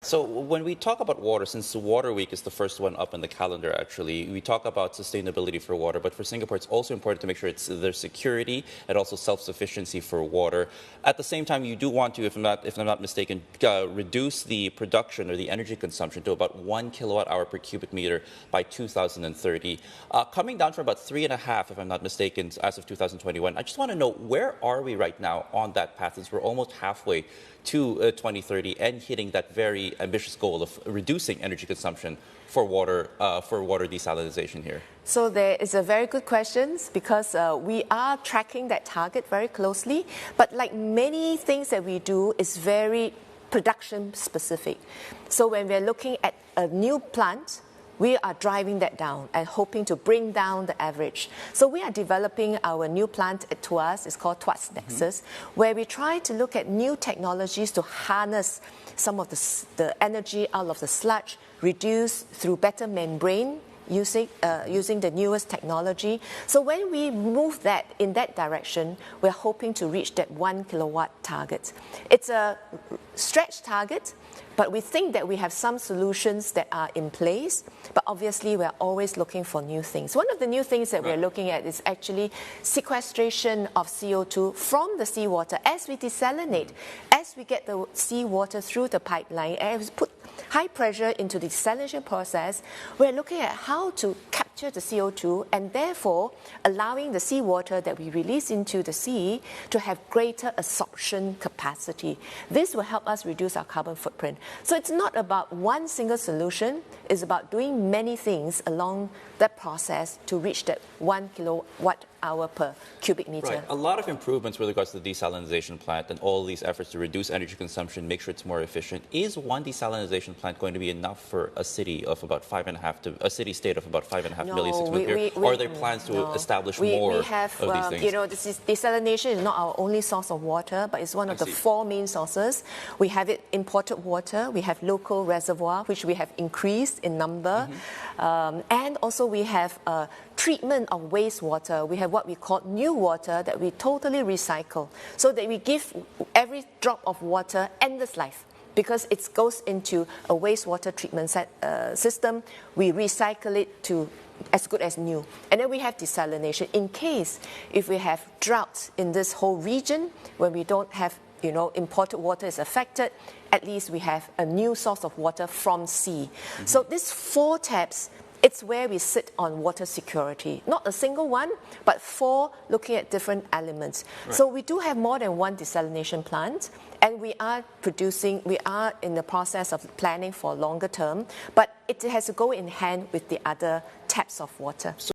So when we talk about water, since Water Week is the first one up in the calendar, actually, we talk about sustainability for water. But for Singapore, it's also important to make sure there's security and also self-sufficiency for water. At the same time, you do want to, if I'm not mistaken, reduce the production or the energy consumption to about 1 kilowatt hour per cubic meter by 2030, coming down from about 3.5, if I'm not mistaken, as of 2021. I just want to know, where are we right now on that path, since we're almost halfway to 2030 and hitting that very ambitious goal of reducing energy consumption for water desalination here? So there is a very good question, because we are tracking that target very closely. But like many things that we do, is very production specific. So when we're looking at a new plant, we are driving that down and hoping to bring down the average. So we are developing our new plant at Tuas. It's called Tuas Nexus, where we try to look at new technologies to harness some of the energy out of the sludge, reduce through better membrane using the newest technology. So when we move that in that direction, we're hoping to reach that 1 kilowatt target. It's a stretch target, but we think that we have some solutions that are in place. But obviously, we're always looking for new things. One of the new things that we're looking at is actually sequestration of CO2 from the seawater as we desalinate, as we get the seawater through the pipeline, and we put high pressure into the desalination process. We're looking at how to capture the CO2 and therefore allowing the seawater that we release into the sea to have greater absorption capacity. This will help us reduce our carbon footprint. So it's not about one single solution, it's about doing many things along that process to reach that 1 kilowatt hour per cubic meter. Right. A lot of improvements with regards to the desalination plant and all these efforts to reduce energy consumption, make sure it's more efficient. Is one desalination plant going to be enough for a city of about 5.5 to a city state of about 5.5 million 6 million? Or are there plans to establish more we have, of these things? You know, desalination is not our only source of water, but it's one of the 4 main sources. We have imported water, we have local reservoir, which we have increased in number, and also we have treatment of wastewater. We have what we call new water that we totally recycle, so that we give every drop of water endless life, because it goes into a wastewater treatment system. We recycle it to as good as new. And then we have desalination. In case if we have droughts in this whole region, when we don't have, you know, imported water is affected, at least we have a new source of water from sea. So these 4 tabs, it's where we sit on water security. Not a single one, but 4 looking at different elements. So we do have more than 1 desalination plant, and we are in the process of planning for longer term, but it has to go in hand with the other taps of water.